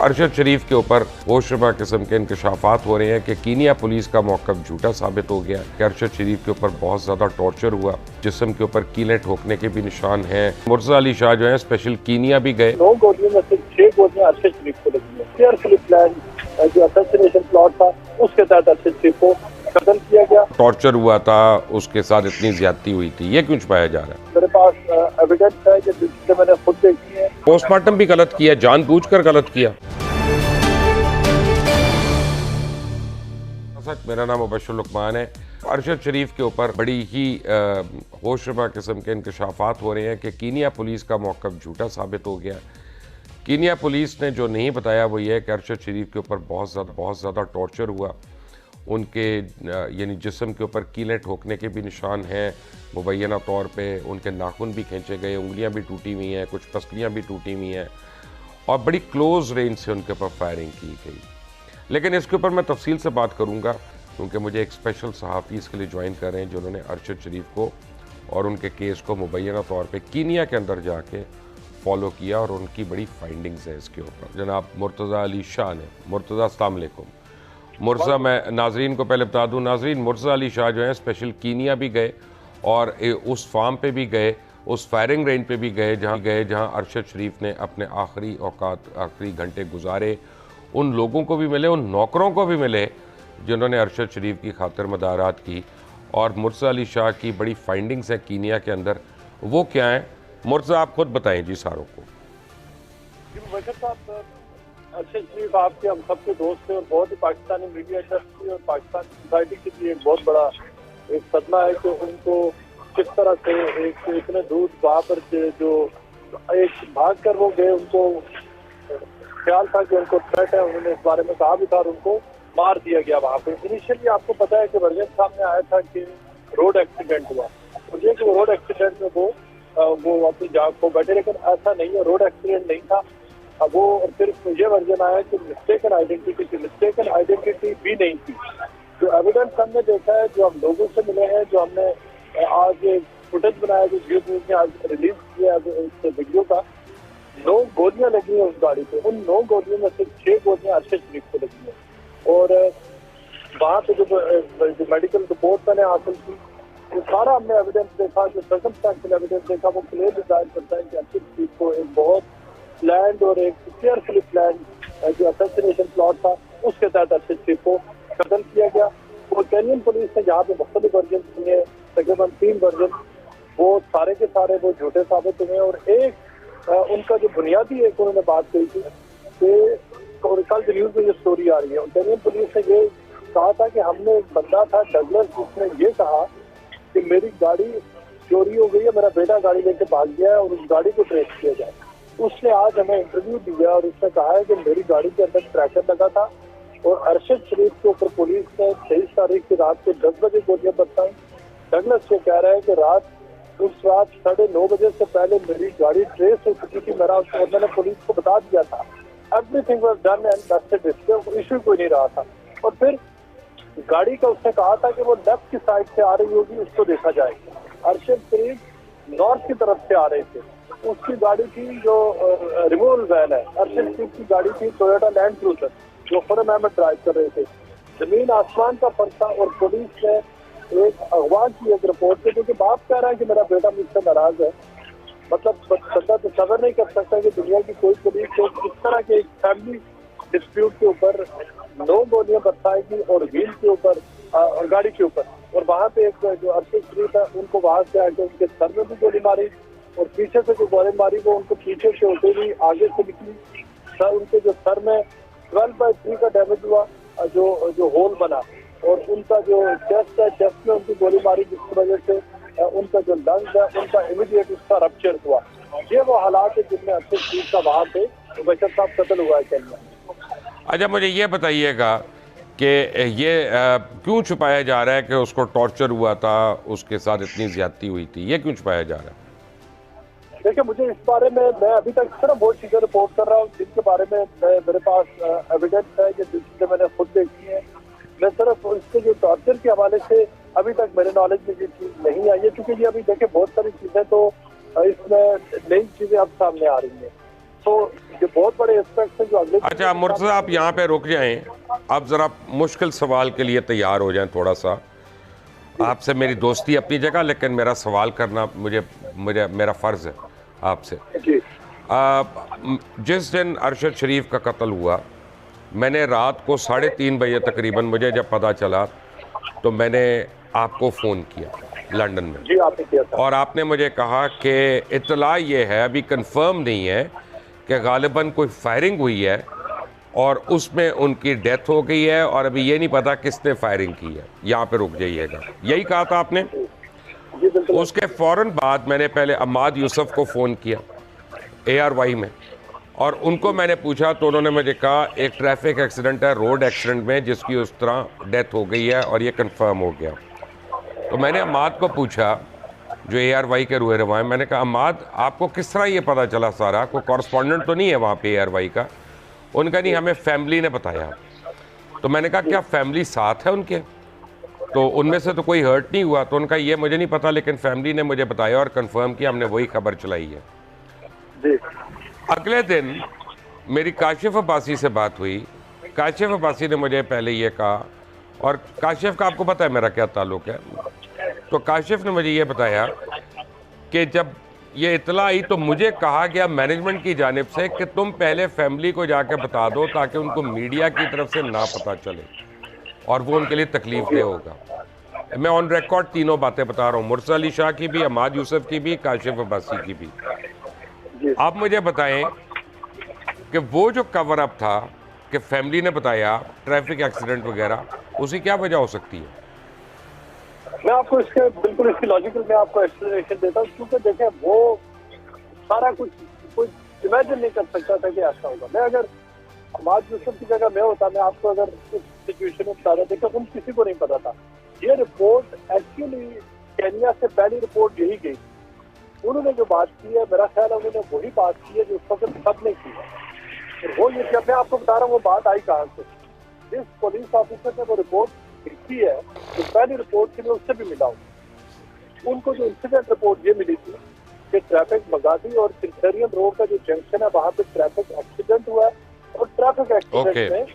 अरशद शरीफ के ऊपर होशरुबा किस्म के इंकशाफात हो रहे हैं कि कीनिया पुलिस का मौक़िफ़ झूठा साबित हो गया कि अरशद शरीफ के ऊपर बहुत ज़्यादा टॉर्चर हुआ, जिस्म के ऊपर कीलें ठोकने के भी निशान हैं। मुर्तज़ा अली शाह जो है स्पेशल कीनिया भी गए। 9 गोलियों में से 6 गोलियां अरशद शरीफ को लगी हैं। केयरफुली प्लान जो असैसिनेशन प्लॉट था उसके तहत अरशद शरीफ को कत्ल किया गया। टॉर्चर हुआ था, उसके साथ इतनी ज्यादती हुई थी, ये क्यों छुपाया जा रहा है? मेरे पास एविडेंस है कि जिससे मैंने खुद देखी है। पोस्टमार्टम भी गलत किया, जानबूझकर गलत किया। मेरा नाम मुबश्शिर लुकमान है। अरशद शरीफ के ऊपर बड़ी ही होशरुबा किस्म के इंकशाफात हो रहे हैं कि कीनिया पुलिस का मौक़िफ़ झूठा साबित हो गया। कीनिया पुलिस ने जो नहीं बताया वो ये है कि अरशद शरीफ के ऊपर बहुत ज़्यादा टॉर्चर हुआ। उनके यानी जिस्म के ऊपर कीलें ठोकने के भी निशान हैं मुबैना तौर पे। उनके नाखून भी खींचे गए, उंगलियां भी टूटी हुई हैं, कुछ पसलियां भी टूटी हुई हैं और बड़ी क्लोज रेंज से उनके ऊपर फायरिंग की गई। लेकिन इसके ऊपर मैं तफसील से बात करूंगा क्योंकि मुझे एक स्पेशल सहाफ़ी इसके लिए ज्वाइन कर रहे हैं जिन्होंने अरशद शरीफ को और उनके केस को मुबैना तौर पर कीनिया के अंदर जाके फॉलो किया और उनकी बड़ी फाइंडिंग्स है इसके ऊपर। जनाब मुर्तज़ा अली शाह ने। मुर्तज़ा अस्सलाम वालेकुम। मुर्तज़ा, मैं नाजरीन को पहले बता दूं, नाजरीन मुर्तज़ा अली शाह जो है स्पेशल कीनिया भी गए और उस फार्म पे भी गए, उस फायरिंग रेंज पे भी गए जहां अरशद शरीफ ने अपने आखिरी औकात, आखिरी घंटे गुजारे। उन लोगों को भी मिले, उन नौकरों को भी मिले जिन्होंने अरशद शरीफ की खातिर मदारात की। और मुर्तज़ा अली शाह की बड़ी फाइंडिंग्स हैं कीनिया के अंदर, वो क्या हैं? मुर्तज़ा आप खुद बताएं जी सारों को। अरशद शरीफ आपके हम सबके दोस्त थे और बहुत ही पाकिस्तानी मीडिया इंडस्ट्री और पाकिस्तानी सोसाइटी के लिए एक बहुत बड़ा एक सदमा है कि उनको किस तरह से एक इतने दूर वहाँ पर जो एक भाग कर वो गए, उनको ख्याल था कि उनको थ्रेट है, उन्होंने इस बारे में कहा भी था और उनको मार दिया गया वहाँ पे। इनिशियली आपको पता है कि वर्जन सामने आया था कि रोड एक्सीडेंट हुआ, मुझे कि रोड एक्सीडेंट में वो अपनी जान खो बैठे, लेकिन ऐसा नहीं है, रोड एक्सीडेंट नहीं था। अब वो फिर मुझे वर्जन आया कि मिस्टेकन आइडेंटिटी थी, मिस्टेकन आइडेंटिटी भी नहीं थी। जो एविडेंस हमने देखा है, जो हम लोगों से मिले हैं, जो हमने आज फुटेज बनाया, जो जियो न्यूज ने आज रिलीज किया उस वीडियो का, 9 गोलियां लगी हैं उस गाड़ी पे। उन 9 गोलियों में से 6 गोलियां अरशद शरीफ को लगी हैं। और वहाँ पे जो मेडिकल रिपोर्ट मैंने हासिल की, वो सारा हमने एविडेंस देखा, जो सर्कमस्टेंशियल एविडेंस देखा, वो क्लियर जाहिर करता है कि अरशद शरीफ को एक बहुत प्लान और एक केयरफुली प्लान जो असैसिनेशन प्लॉट था उसके तहत अरशद शरीफ को कत्ल किया गया। और केनियन पुलिस ने जहाँ पे मुख्तलिफ वर्जन दिए, तकरीबन 3 वर्जन, वो सारे के सारे वो झूठे साबित हुए। और एक उनका जो बुनियादी एक उन्होंने बात कही थी कि कल न्यूज में ये स्टोरी आ रही है, केनियन पुलिस ने ये कहा था कि हमने एक बंदा था डगलस, जिसने ये कहा कि मेरी गाड़ी चोरी हो गई है, मेरा बेटा गाड़ी लेके भाग गया है और उस गाड़ी को ट्रेस किया जाए। उसने आज हमें इंटरव्यू दिया और उसने कहा है कि मेरी गाड़ी के अंदर ट्रैकर लगा था और अरशद शरीफ के ऊपर पुलिस ने 23 तारीख की रात को 10 बजे गोलियां बरसाई। डगलस ये कह रहा है कि उस रात 9:30 बजे से पहले मेरी गाड़ी ट्रेस हो चुकी थी, मैंने पुलिस को बता दिया था। Everything was done and dusted, इसके इशू कोई नहीं रहा था। और फिर गाड़ी का उसने कहा था कि वो लेफ्ट की साइड से आ रही होगी, उसको देखा जाएगा। अरशद शरीफ नॉर्थ की तरफ से आ रहे थे, उसकी गाड़ी थी जो रिमूवल वैन है, अरशद शरीफ की गाड़ी थी टोयोटा लैंड क्रूजर, जो खुरम अहमद ड्राइव कर रहे थे। जमीन आसमान का फर्क था और पुलिस ने एक अगवा की एक रिपोर्ट थी, क्योंकि बाप कह रहा है कि मेरा बेटा मुझसे नाराज है। मतलब बंदा तो सबर नहीं कर सकता कि दुनिया की कोई पुलिस को इस तरह के एक फैमिली डिस्प्यूट के ऊपर 9 गोलियां बरसाएगी और व्हील के ऊपर और गाड़ी के ऊपर। और वहाँ पे एक जो अरशद शरीफ है, उनको वहाँ से आके उनके सर में भी गोली मारी और पीछे से जो गोली मारी वो उनको पीछे से होते हुई आगे से निकली। सर, उनके जो सर में 12/3 का डैमेज हुआ, जो होल बना, और उनका जो चेस्ट है, चेस्ट में उनकी गोली मारी, जिसकी वजह से उनका जो लंग्स है उनका इमीडिएट उसका रप्चर हुआ। ये वो हालात है जिनमें अरशद शरीफ का वहाँ पे बशर साहब कत्ल हुआ है केनिया। अच्छा, मुझे ये बताइएगा कि ये क्यों छुपाया जा रहा है कि उसको टॉर्चर हुआ था, उसके साथ इतनी ज्यादती हुई थी, ये क्यों छुपाया जा रहा है? देखिए, मुझे इस बारे में मैं अभी तक सिर्फ बहुत चीज़ें रिपोर्ट कर रहा हूँ जिनके बारे में मेरे पास एविडेंस है, कि जिससे मैंने खुद देखी है। मैं सिर्फ इसके जो टॉर्चर के हवाले से अभी तक मेरे नॉलेज में ये चीज़ नहीं आई है, क्योंकि ये अभी देखिए बहुत सारी चीज़ें तो इसमें नई चीज़ें अब सामने आ रही हैं। तो जो बहुत बड़े एस्पेक्ट्स हैं जो अगले अच्छा मुर्तज़ा, आप यहाँ पे रुक जाएं, आप ज़रा मुश्किल सवाल के लिए तैयार हो जाएं थोड़ा सा। आपसे मेरी दोस्ती अपनी जगह, लेकिन मेरा सवाल करना मुझे मुझे मेरा फ़र्ज़ है आपसे। जी जिस दिन अरशद शरीफ का कत्ल हुआ, मैंने रात को 3:30 बजे तकरीबन मुझे जब पता चला तो मैंने आपको फ़ोन किया लंदन में। जी आपने किया था। और आपने मुझे कहा कि इत्तला ये है, अभी कंफर्म नहीं है, कि गालिबन कोई फायरिंग हुई है और उसमें उनकी डेथ हो गई है और अभी ये नहीं पता किसने फायरिंग की है। यहाँ पे रुक जाइएगा, यही कहा था आपने। जी बिल्कुल। उसके फ़ौरन बाद मैंने पहले अम्माद यूसुफ को फ़ोन किया ARY में, और उनको मैंने पूछा तो उन्होंने मुझे कहा एक ट्रैफिक एक्सीडेंट है, रोड एक्सीडेंट में, जिसकी उस तरह डेथ हो गई है और ये कंफर्म हो गया। तो मैंने अम्माद को पूछा जो ARY के रूए रवा हैं, मैंने कहा अम्माद आपको किस तरह ये पता चला सारा, कोई कॉरस्पॉन्डेंट तो नहीं है वहाँ पे ARY का? उनका नहीं, हमें फैमिली ने बताया। तो मैंने कहा क्या फैमिली साथ है उनके? तो उनमें से तो कोई हर्ट नहीं हुआ। तो उनका ये मुझे नहीं पता, लेकिन फैमिली ने मुझे बताया और कंफर्म किया, हमने वही खबर चलाई है। जी अगले दिन मेरी काशिफ अब्बासी से बात हुई। काशिफ अब्बासी ने मुझे पहले ये कहा, और काशिफ का आपको पता है मेरा क्या ताल्लुक़ है, तो काशिफ ने मुझे ये बताया कि जब ये इतला आई तो मुझे कहा गया मैनेजमेंट की जानिब से कि तुम पहले फैमिली को जाके बता दो ताकि उनको मीडिया की तरफ से ना पता चले और वो उनके लिए तकलीफ दे होगा। मैं ऑन रिकॉर्ड तीनों बातें बता रहा हूँ, मुर्सद अली शाह की भी, अम्माद यूसुफ की भी, काशिफ अब्बासी की भी। आप मुझे बताएं कि वो जो कवर अप था कि फैमिली ने बताया ट्रैफिक एक्सीडेंट वगैरह, उसकी क्या वजह हो सकती है? मैं आपको इसके बिल्कुल इसकी लॉजिकल मैं आपको एक्सप्लेनेशन देता हूँ, क्योंकि देखें वो सारा कुछ कोई इमेजिन नहीं कर सकता था कि ऐसा होगा। मैं अगर अम्माद यूसुफ की जगह मैं होता, मैं आपको अगर इस सिचुएशन में बता रहा, देखो उन किसी को नहीं पता था। ये रिपोर्ट एक्चुअली केन्या से पहली रिपोर्ट यही गई। उन्होंने जो बात की है, मेरा ख्याल है उन्होंने वही बात की है जो उस वक्त सबने की है। और वो ये जब मैं आपको बता रहा हूँ वो बात आई कहाँ से, जिस पुलिस ऑफिसर ने वो रिपोर्ट लिखी है, तो पहली रिपोर्ट के लिए उससे भी मिला हूँ। उनको जो इंसिडेंट रिपोर्ट ये मिली थी कि ट्रैफिक मगादी और सिंथेरियन रोड का जो जंक्शन है वहाँ पे ट्रैफिक एक्सीडेंट हुआ है, और ट्रैफिक एक्सीडेंट में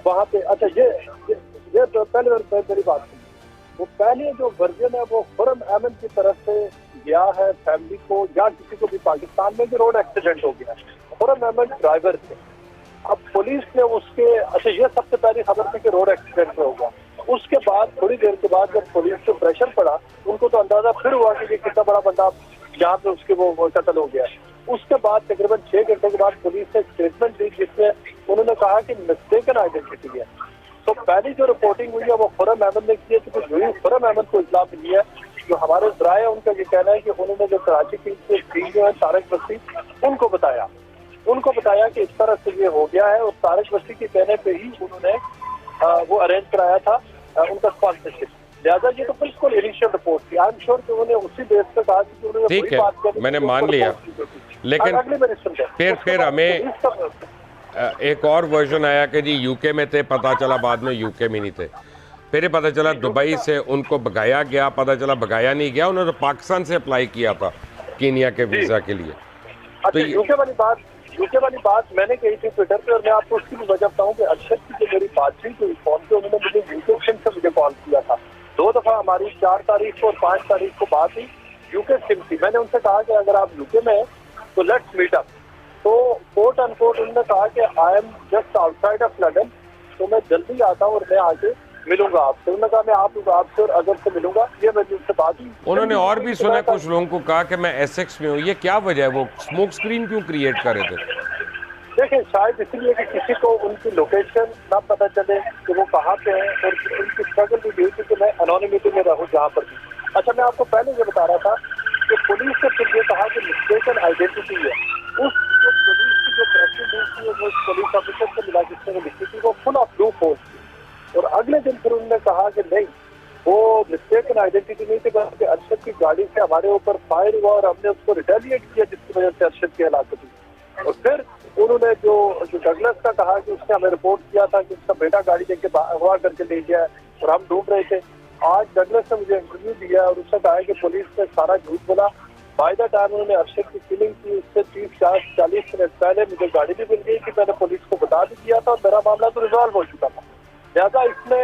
वहाँ पे, अच्छा ये पहले मेरी बात सुनिए। वो पहले जो वर्जन है वो खुरम अहमद की तरफ से गया है फैमिली को या किसी को भी पाकिस्तान में, जो रोड एक्सीडेंट हो गया, खुरम अहमद ड्राइवर थे। अब पुलिस ने उसके, अच्छा ये सबसे पहली खबर थी कि रोड एक्सीडेंट में होगा। उसके बाद थोड़ी देर के बाद जब पुलिस को प्रेशर पड़ा, उनको तो अंदाजा फिर हुआ कि ये कितना बड़ा बंदा यहाँ पे उसके वो कत्ल हो गया। उसके बाद तकरीबन 6 घंटे के बाद पुलिस ने स्टेटमेंट दी जिसमें उन्होंने कहा कि मिस्टेकन आइडेंटिटी है। तो पहली जो रिपोर्टिंग हुई है वो खुरम अहमद ने की है, क्योंकि जो ही खुरम अहमद को इत्तला मिली है, जो हमारे ज़राए हैं उनका ये कहना है कि उन्होंने जो कराची की जो है तारक बस्ती, उनको बताया कि इस तरह से ये हो गया है, और तारक बस्ती के कहने पे ही उन्होंने वो अरेंज कराया था उनका स्पॉन्सरशिप। लिहाजा ये तो बिल्कुल इनिशियल रिपोर्ट थी। आई एम श्योर कि उन्होंने उसी बेस पे कहा कि उन्होंने ठीक है, मैंने मान लिया, लेकिन फिर हमें एक और वर्जन आया कि जी यूके में थे, पता चला बाद में यूके में नहीं थे। फिर पता चला दुबई से उनको भगाया गया, पता चला भगाया नहीं गया, उन्होंने पाकिस्तान से अप्लाई किया था कीनिया के वीज़ा के लिए। तो यूके वाली बात मैंने कही थी ट्विटर पे, और मैं आपको उसकी भी वजह बताऊं कि अरशद की जो मेरी बातचीत हुई फोन पे, उन्होंने मुझे यूके सिम से मुझे कॉल किया था। 2 दफा हमारी 4 तारीख को और 5 तारीख को बात हुई यूके सिम थी। मैंने उनसे कहा कि अगर आप यूके में हैं तो लेट्स मीट अप। तो कोट अनकोट उन्होंने कहा कि I am just outside of London, तो मैं जल्दी आता हूँ और मैं आके मिलूंगा आपसे। उन्होंने कहा मैं आपसे और अगर से मिलूंगा। ये मेरी उनसे बात हुई। उन्होंने और भी सुना, कुछ लोगों को कहा कि मैं एसेक्स में हूँ। ये क्या वजह है? वो स्मोक स्क्रीन क्यों क्रिएट कर रहे थे? देखिए शायद इसलिए कि किसी को उनकी लोकेशन ना पता चले कि वो कहाँ पे हैं, और उनकी स्ट्रगल भी यही थी कि मैं एनोनिमिटी में रहूँ जहाँ पर भी। अच्छा मैं आपको पहले ये बता रहा था कि पुलिस ने फिर ये कहा कि मिस्टेकन आइडेंटिटी है। उस जो पुलिस की जो प्रेस रिलीज थी वो पुलिस ऑफिसर से मिला जिसने लिखी थी, वो फुल ऑफ प्रूफ हो। और अगले दिन फिर उन्होंने कहा कि नहीं, वो मिस्टेकन आइडेंटिटी नहीं थी, बल्कि अरशद की गाड़ी से हमारे ऊपर फायर हुआ और हमने उसको रिटेलिएट किया, जिसकी वजह से अरशद की हलाकत हुई। और फिर उन्होंने जो डगलस का कहा कि उसने हमें रिपोर्ट किया था कि उसका बेटा गाड़ी लेके अगवा करके ले गया और हम ढूंढ रहे थे। आज डगलस ने मुझे इंटरव्यू दिया और उसने कहा कि पुलिस ने सारा झूठ बोला, बाय द टाइम उन्होंने अरशद की किलिंग की उससे 30-40 मिनट पहले मुझे गाड़ी भी मिल गई कि मैंने पुलिस को बता भी दिया था और मेरा मामला तो रिजॉल्व हो चुका था। लिहाजा इसमें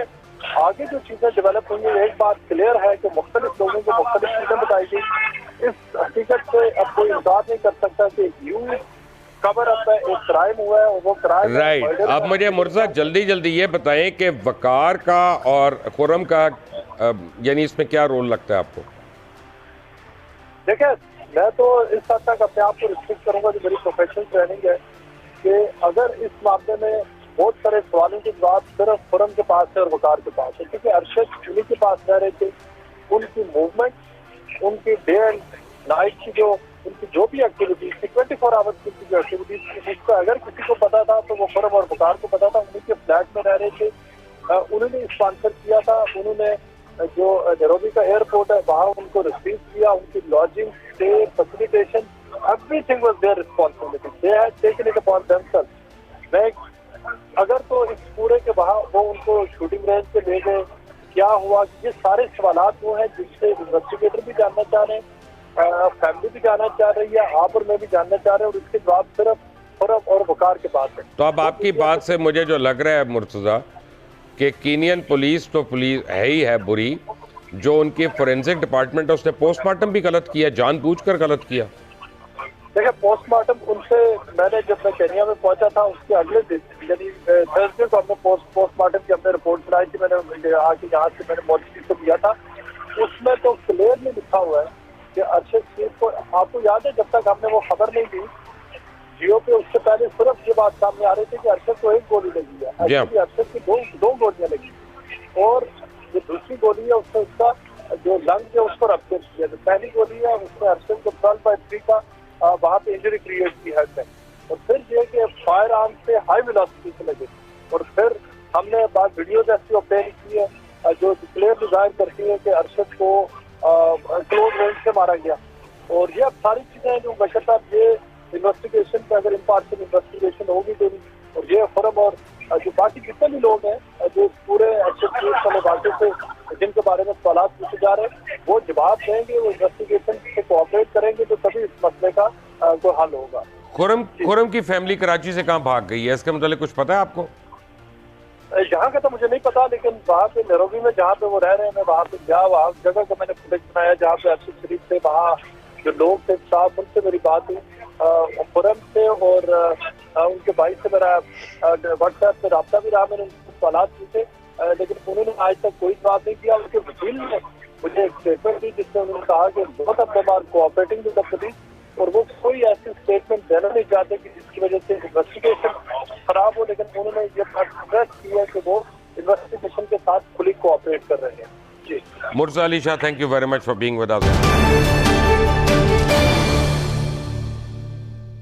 आगे जो चीजें डेवलप होंगी, एक बात क्लियर है कि मुख्तलिफ लोगों को मुख्तलिफ चीजें बताई गई। इस हकीकत से अब कोई इंकार नहीं कर सकता कि ह्यूज कवर अप है, एक क्राइम हुआ है और वो क्राइम राइट। अब मुझे मुर्जा जल्दी ये बताएं कि वकार का और खुर्रम का यानी इसमें क्या रोल लगता है आपको? देखिए, मैं तो इस हद तक अपने आप को रिस्ट्रिक्ट करूंगा जो मेरी प्रोफेशनल ट्रेनिंग है कि अगर इस मामले में बहुत सारे सवालों के जवाब सिर्फ खुर्रम के पास है और वकार के पास है, क्योंकि अरशद उन्हीं के पास रह रहे थे, उनकी मूवमेंट, उनकी डे एंड नाइट की उनकी जो भी एक्टिविटीज थी, 24 आवर्स की जो एक्टिविटीज थी, उसको अगर किसी को पता था तो वो खुर्रम और वकार को पता था। उन्हीं के फ्लैट में रह रहे थे, उन्होंने स्पॉन्सर किया था, उन्होंने जो नैरोबी का एयरपोर्ट है वहाँ उनको रिसीव किया, उनकी lodging, stay, facilitation, everything was their responsibility, they had taken it upon themself. मैं अगर तो इस पूरे के वहाँ वो उनको शूटिंग रेंज पे ले गए, क्या हुआ, ये सारे सवालात वो हैं जिससे इन्वेस्टिगेटर भी जानना चाह रहे हैं, फैमिली भी जानना चाह रही है, आप और मैं भी जानना चाह रहे हैं, और इसके जवाब सिर्फ खुर्रम और वकार के पास है। तो अब आपकी बात से मुझे जो लग रहा है मुर्तज़ा कि कीनियन पुलिस तो पुलिस है ही है बुरी, जो उनकी फोरेंसिक डिपार्टमेंट है उसने पोस्टमार्टम भी गलत किया, जानबूझकर गलत किया। देखिए, पोस्टमार्टम उनसे मैंने जब मैं केन्या में पहुंचा था उसके अगले दिन यानी थर्सडे को हमने पोस्टमार्टम की हमने रिपोर्ट बनाई थी, मैंने आके यहाँ से मैंने मौजूदगी से दिया था। उसमें तो क्लियरली लिखा हुआ है कि अरशद शेख को, आपको याद है जब तक हमने वो खबर नहीं दी जियो पे, उससे पहले सिर्फ ये बात सामने आ रही थी कि अरशद को एक गोली लगी है, एक्चुअली अरशद की दो गोलियां लगी, और जो दूसरी गोली है उसने उसका जो लंग है उसको रप्चर किया। तो पहली गोली है उसने अरशद को 12/3 का वहाँ पे इंजरी क्रिएट की हेड में, और फिर ये कि फायर आर्म से हाई वेलोसिटी से लगे, और फिर हमने बाद वीडियो ऐसी ऑब्टेन की है जो क्लियरली जाहिर करती है कि अरशद को क्लोज रेंज से मारा गया। और ये अब सारी चीजें जो बशर्ते ये इन्वेस्टिगेशन पे अगर इम्पार्शियल इन्वेस्टिगेशन होगी तो, और ये खुर्रम और जो बाकी जितने भी लोग हैं जो पूरे वाले बातों से जिनके बारे में सवाल पूछे जा रहे हैं वो जवाब देंगे, वो इन्वेस्टिगेशन से कोऑपरेट करेंगे तो तभी इस मसले का कोई हल होगा। खुर्रम की फैमिली कराची से कहाँ भाग गई है, इसके मतलब कुछ पता है आपको? यहाँ का तो मुझे नहीं पता, लेकिन वहाँ पे नैरोबी में जहाँ पे वो रह रहे हैं, मैं वहाँ पे गया, वहाँ जगह का मैंने फुटेज बनाया जहाँ पे अरशद शरीफ थे, वहाँ जो लोग थे साहब उनसे मेरी बात हुई, खुर्रम से और उनके भाई से मेरा व्हाट्सएप पे रब्ता भी रहा, मैंने उनसे सवाल पूछे, लेकिन उन्होंने आज तक कोई जवाब नहीं दिया। उनके वकील ने मुझे एक स्टेटमेंट दी जिसमें उन्होंने कहा कि बहुत अब दमार कोऑपरेटिंग विद द पुलिस, और वो कोई ऐसी स्टेटमेंट देना नहीं चाहते कि जिसकी वजह से इन्वेस्टिगेशन खराब हो, लेकिन उन्होंने ये प्रेस किया कि वो इन्वेस्टिगेशन के साथ खुली कोऑपरेट कर रहे हैं। जी Mirza Ali Shah, thank you very much for being with us.